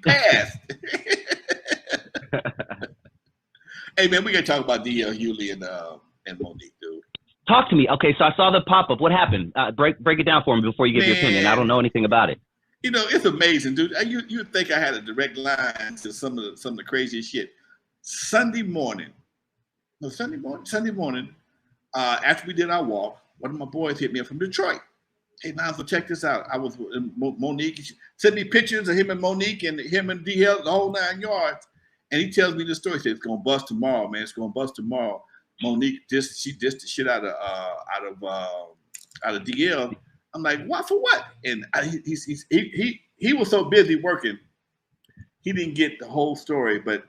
passed. Hey man, we gotta talk about D.L. Hughley and Monique, dude. Talk to me. Okay, so I saw the pop up. What happened? Break it down for me before you give your opinion. I don't know anything about it. You know, it's amazing, dude. You'd think I had a direct line to some of the craziest shit. Sunday morning, after we did our walk, one of my boys hit me up from Detroit. Hey, Lonzo, check this out. I was with Monique. She sent me pictures of him and Monique and him and DL, the whole 9 yards. And he tells me the story. He says, it's gonna bust tomorrow, man. It's gonna bust tomorrow. Monique she dissed the shit out of DL. I'm like, what for what? And he was so busy working, he didn't get the whole story. But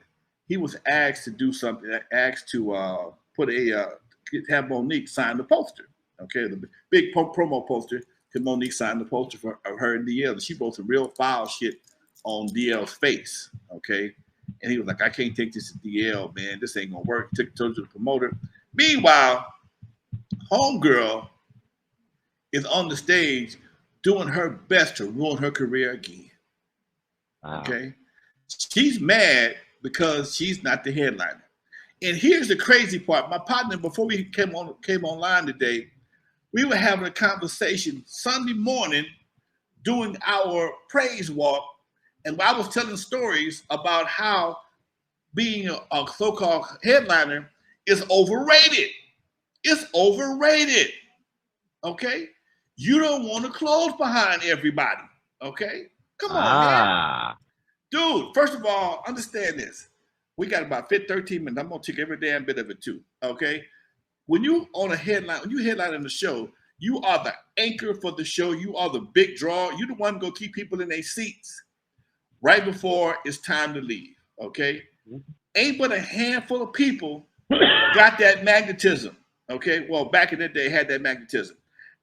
he was asked to do something. Asked to have Monique sign the poster. Okay, the big promo poster. Because Monique signed the poster for her and DL. She wrote some real foul shit on DL's face. Okay. And he was like, I can't take this to DL, man. This ain't gonna work. Took it to the promoter. Meanwhile, homegirl is on the stage doing her best to ruin her career again. Wow. Okay. She's mad because she's not the headliner. And here's the crazy part. My partner, before we came online today, we were having a conversation Sunday morning doing our praise walk. And I was telling stories about how being a so-called headliner is overrated. It's overrated. Okay? You don't want to close behind everybody. Okay? Come on, man. Dude, first of all, understand this. We got about 13 minutes. I'm going to take every damn bit of it too. Okay? When you on a headline, when you headline in the show, you are the anchor for the show. You are the big draw. You're the one going to keep people in their seats right before it's time to leave, okay? Ain't but a handful of people got that magnetism, okay? Well, back in the day, had that magnetism.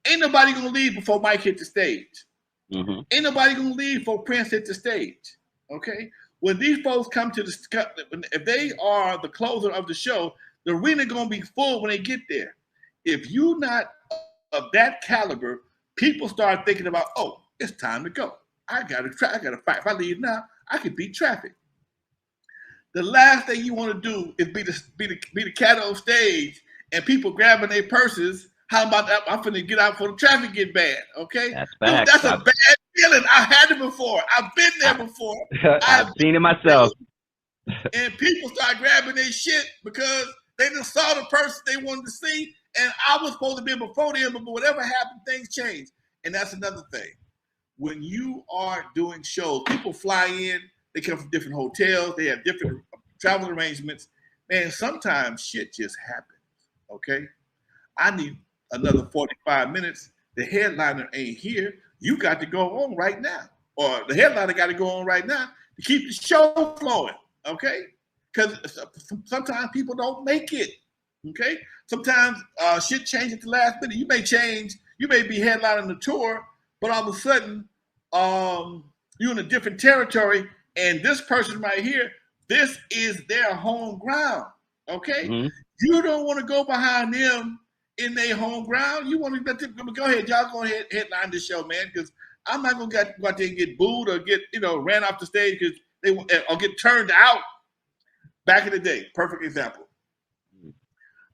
Ain't nobody gonna leave before Mike hit the stage. Mm-hmm. Ain't nobody gonna leave before Prince hit the stage, okay? When these folks come to if they are the closer of the show, the arena gonna be full when they get there. If you're not of that caliber, people start thinking about, oh, it's time to go. I gotta fight. If I leave now, I could beat traffic. The last thing you want to do is be the cat on stage and people grabbing their purses. How about that? I'm finna get out before the traffic get bad. Okay, that's a bad feeling. I had it before. I've been there before. I've seen it myself. And people start grabbing their shit because they just saw the person they wanted to see, and I was supposed to be before them, but whatever happened, things changed. And that's another thing. When you are doing shows, people fly in, they come from different hotels, they have different travel arrangements. Man, sometimes shit just happens, okay? I need another 45 minutes. The headliner ain't here. You got to go on right now. Or the headliner got to go on right now to keep the show flowing, okay? Because sometimes people don't make it, okay? Sometimes shit changes at the last minute. You may be headlining the tour, but all of a sudden, you're in a different territory, and this person right here, this is their home ground, okay? Mm-hmm. You don't want to go behind them in their home ground. You want to let them go ahead. Y'all go ahead headline this show, man, because I'm not going to go out there and get booed or get, ran off the stage or get turned out. Back in the day, perfect example.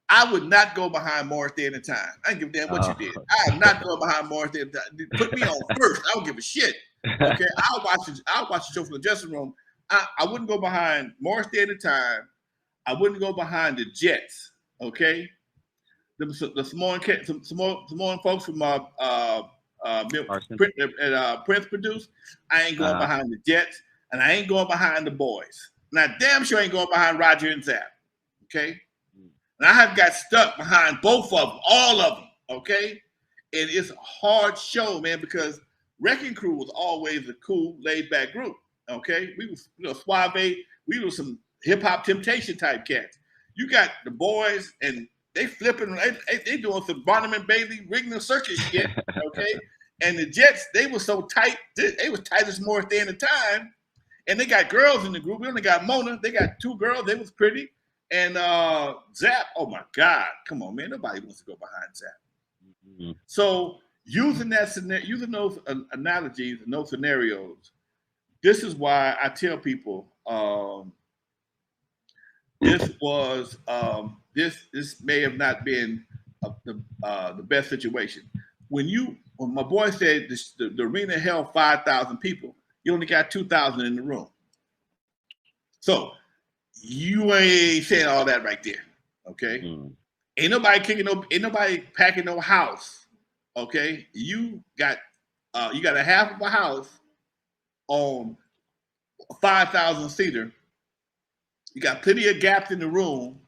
I would not go behind Morris Day at the time. I didn't give a damn what you did. I am not going behind Morris Day at the time. Put me on first. I don't give a shit. Okay, I'll watch the show from the dressing room. I wouldn't go behind Morris Day at the time. I wouldn't go behind the Jets. Okay, the Samoan folks from Prince produced. I ain't going behind the Jets, and I ain't going behind the boys. Now, damn sure I ain't going behind Roger and Zapp. Okay. And I have got stuck behind both of them, all of them, okay? And it's a hard show, man, because Wrecking Crew was always a cool, laid-back group, okay? We was, suave, we were some hip-hop temptation type cats. You got the boys, and they flipping, they doing some Barnum and Bailey rigging the circus shit, okay? And the Jets, they were so tight, they was tight as Morris Day at the time, and they got girls in the group. We only got Mona. They got 2 girls. They was pretty. And Zapp, oh my God, come on, man. Nobody wants to go behind Zapp. Mm-hmm. So using those analogies and those scenarios, this is why I tell people this was this may have not been the best situation. When my boy said the arena held 5,000 people, you only got 2,000 in the room. So you ain't saying all that right there, okay? Ain't nobody packing no house, okay? You got a half of a house on a 5,000 seater. You got plenty of gaps in the room,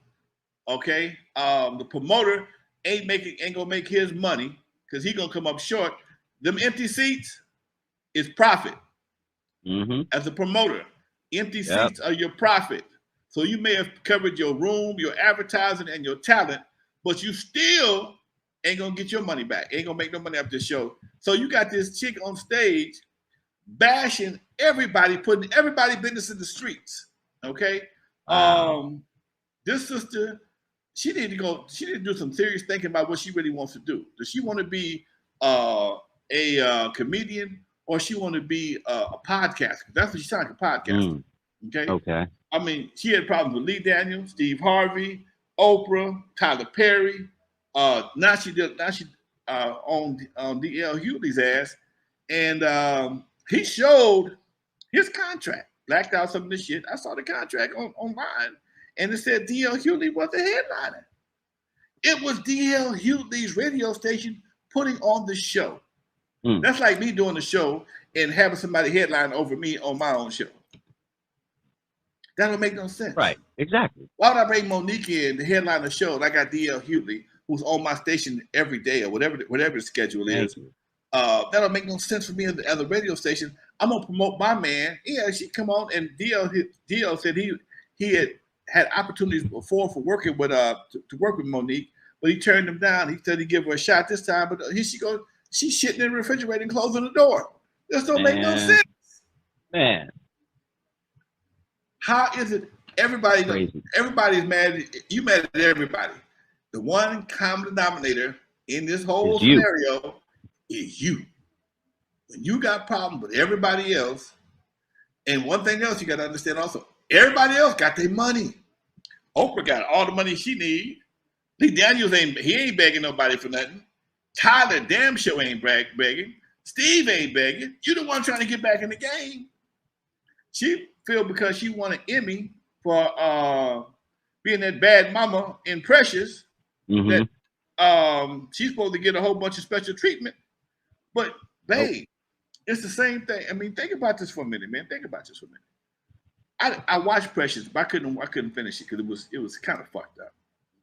okay? The promoter ain't gonna make his money because he gonna come up short. Them empty seats is profit. As a promoter, empty seats are your profit. So you may have covered your room, your advertising, and your talent, but you still ain't gonna get your money back. Ain't gonna make no money off this show. So you got this chick on stage bashing everybody, putting everybody's business in the streets. Okay. Wow. This sister, she need to do some serious thinking about what she really wants to do. Does she want to be a comedian, or she want to be a podcaster? That's what she sounds like, a podcaster. Okay. I mean, she had problems with Lee Daniels, Steve Harvey, Oprah, Tyler Perry. Now she on D.L. Hughley's ass, and he showed his contract, blacked out some of this shit. I saw the contract online, and it said D.L. Hughley was the headliner. It was D.L. Hughley's radio station putting on the show. That's like me doing the show and having somebody headline over me on my own show. That don't make no sense. Right, exactly. Why would I bring Monique in to headline the show? And I got D.L. Hughley, who's on my station every day or whatever the schedule is. That don't make no sense for me at the radio station. I'm gonna promote my man. Yeah, she come on, and D.L. said he had opportunities before for working with to work with Monique, but he turned them down. He said he'd give her a shot this time, but here she goes. She's shitting in the refrigerator and closing the door. This don't make no sense. Man. How is it everybody's mad? You mad at everybody. The one common denominator in this whole scenario is you. When you got problems with everybody else, and one thing else you got to understand also, everybody else got their money. Oprah got all the money she need. Lee Daniels ain't begging nobody for nothing. Tyler damn sure ain't begging. Steve ain't begging. You the one trying to get back in the game. She feel because she won an Emmy for being that bad mama in Precious that she's supposed to get a whole bunch of special treatment. But babe, it's the same thing. I mean, think about this for a minute, man. Think about this for a minute. I watched Precious, but I couldn't finish it because it was kind of fucked up.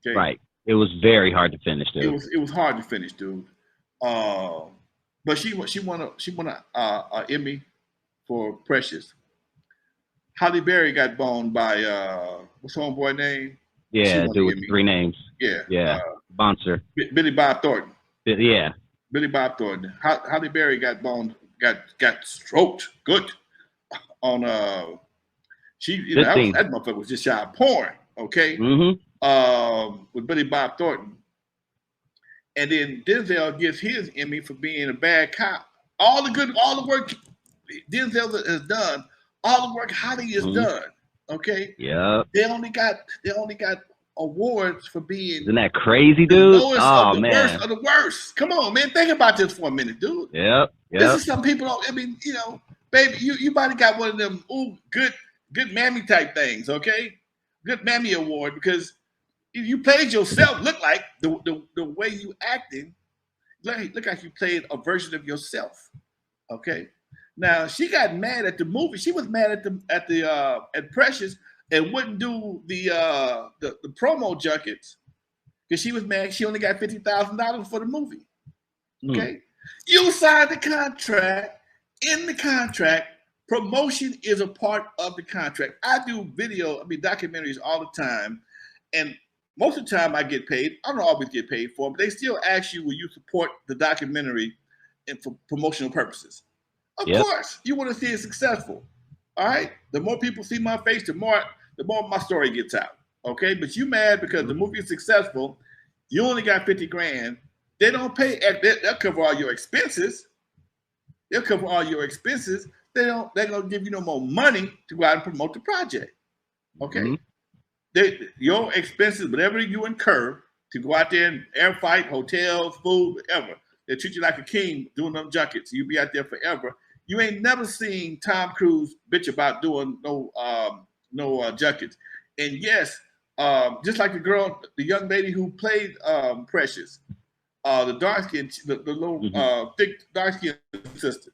Okay? Right. It was very hard to finish, dude. It was hard to finish, dude. But she won a Emmy for Precious. Halle Berry got boned by what's homeboy name? Yeah, dude with 3 names. Yeah. Bonser. Billy Bob Thornton. Yeah. Billy Bob Thornton. Halle Berry got boned, got stroked good on that motherfucker was just shy of porn, okay? With Billy Bob Thornton. And then Denzel gets his Emmy for being a bad cop. All the work Denzel has done, all the work Holly has done. Okay. Yeah. They only got awards for being. Isn't that crazy, dude? Worst of the worst. Come on, man. Think about this for a minute, dude. Yep. This is some people. I mean, baby, you might have got one of them good mammy type things. Okay, good mammy award because you played yourself. Look like the way you acting. Look like you played a version of yourself. Okay. Now she got mad at the movie. She was mad at Precious and wouldn't do the promo junkets because she was mad. She only got $50,000 for the movie. Okay, you signed the contract. In the contract, promotion is a part of the contract. I do documentaries all the time, and most of the time I get paid. I don't always get paid for them, but they still ask you, will you support the documentary and for promotional purposes? Of course, you want to see it successful. All right. The more people see my face, the more my story gets out. Okay. But you mad because the movie is successful. You only got 50 grand. They don't pay. They'll cover all your expenses. They'll cover all your expenses. they're gonna give you no more money to go out and promote the project. Okay, your expenses, whatever you incur to go out there and air fight, hotels, food, whatever, they treat you like a king doing them junkets. You'll be out there forever. You ain't never seen Tom Cruise bitch about doing no junkets. And yes, just like the young lady who played Precious, the dark skin, the little thick dark skin sister.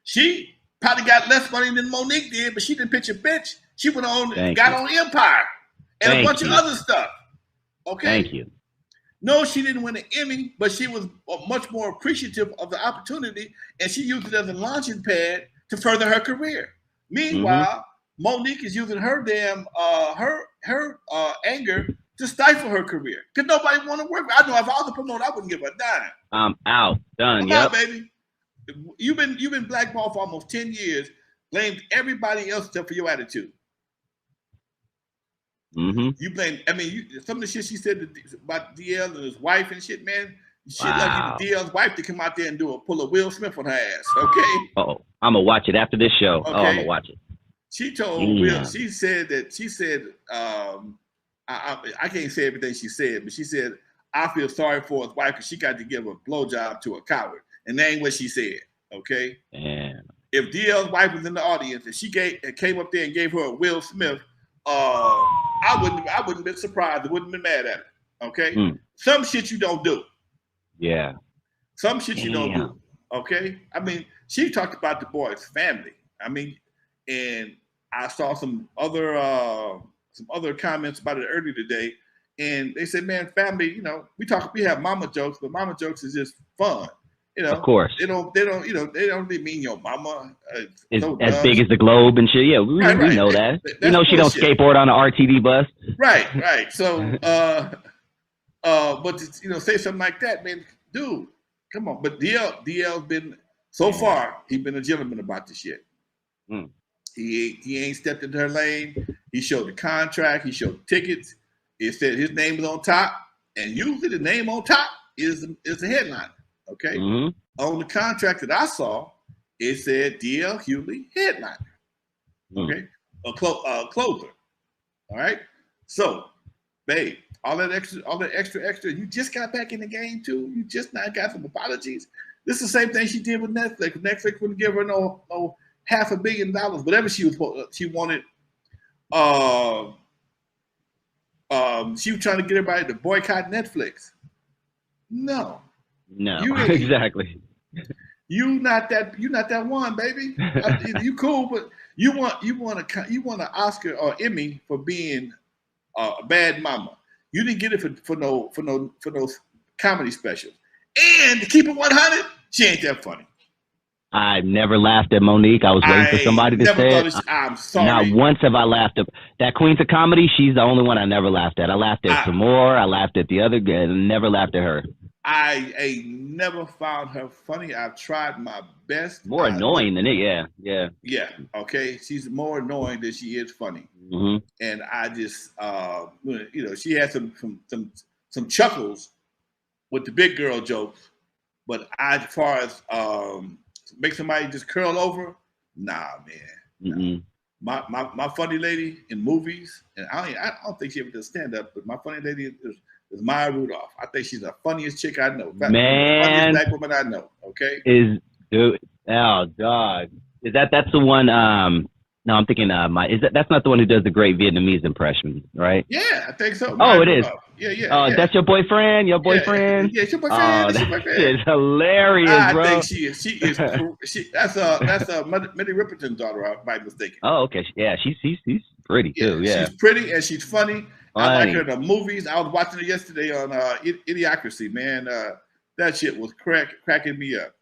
She probably got less money than Monique did, but she didn't pitch a bitch. She went on, got on Empire and a bunch of other stuff. Okay. Thank you. No, she didn't win an Emmy, but she was much more appreciative of the opportunity, and she used it as a launching pad to further her career. Meanwhile, Monique is using her damn her anger to stifle her career because nobody want to work. I know if I was a promoter, I wouldn't give a dime. I'm out, done. I'm out, baby. You've been blackballed for almost 10 years. Blamed everybody else except for your attitude. You blame. I mean, some of the shit she said about DL and his wife and shit, man. Shit like DL's wife to come out there and pull a Will Smith on her ass. Okay. Oh, I'm gonna watch it after this show. Okay. Oh, I'm gonna watch it. She told Will. She said I can't say everything she said, but she said I feel sorry for his wife because she got to give a blowjob to a coward, and that ain't what she said. Okay. Damn. If DL's wife was in the audience and she came up there and gave her a Will Smith, I wouldn't have been surprised. I wouldn't have been mad at her. Okay. Some shit you don't do. Yeah. Some shit you don't do. Okay. I mean, she talked about the boy's family. I mean, and I saw some other comments about it earlier today, and they said, "Man, family, you know, we have mama jokes, but mama jokes is just fun." You know, of course. They don't really mean your mama. It's as big as the globe and shit. Yeah, we know that. You know, she don't skateboard on an RTD bus. Right. So, but say something like that, man, dude, come on. But DL's been so far. He's been a gentleman about this shit. He ain't stepped into her lane. He showed the contract. He showed the tickets. It said his name is on top, and usually the name on top is the headliner. Okay. On the contract that I saw, it said DL Hughley headliner. Okay. A closer. All right. So, babe, all that extra. You just got back in the game too. You just now got some apologies. This is the same thing she did with Netflix. Netflix wouldn't give her no $500 million, whatever she wanted. She was trying to get everybody to boycott Netflix. No, exactly. You not that one, baby. You cool, but you want an Oscar or Emmy for being a bad mama. You didn't get it for those comedy specials. And to keep it 100, she ain't that funny. I've never laughed at Monique. I was waiting for somebody to say it. I'm sorry. Not once have I laughed at that Queens of Comedy. She's the only one I never laughed at. I laughed at Tamor. I laughed at the other guy. Never laughed at her. I never found her funny. I've tried my best. More annoying than it. Yeah. Okay. She's more annoying than she is funny. And I just, she had some chuckles with the big girl jokes, but as far as make somebody just curl over, nah, man. Nah. My funny lady in movies, and I don't think she ever does stand up, but my funny lady is Maya Rudolph. I think she's the funniest chick I know. Man, the funniest black woman I know. Okay. Dog. That's the one? No, I'm thinking that's not the one who does the great Vietnamese impression, right? Yeah, I think so. Oh, it is. Yeah. That's your boyfriend? Your boyfriend? Yeah, it's your boyfriend. It's hilarious, bro. I think she is. That's Minnie Riperton's daughter, if I'm not mistaken. Oh, okay. Yeah, she's pretty too. Yeah, she's pretty and she's funny. I like her in the movies. I was watching her yesterday on Idiocracy. Man, that shit was cracking me up.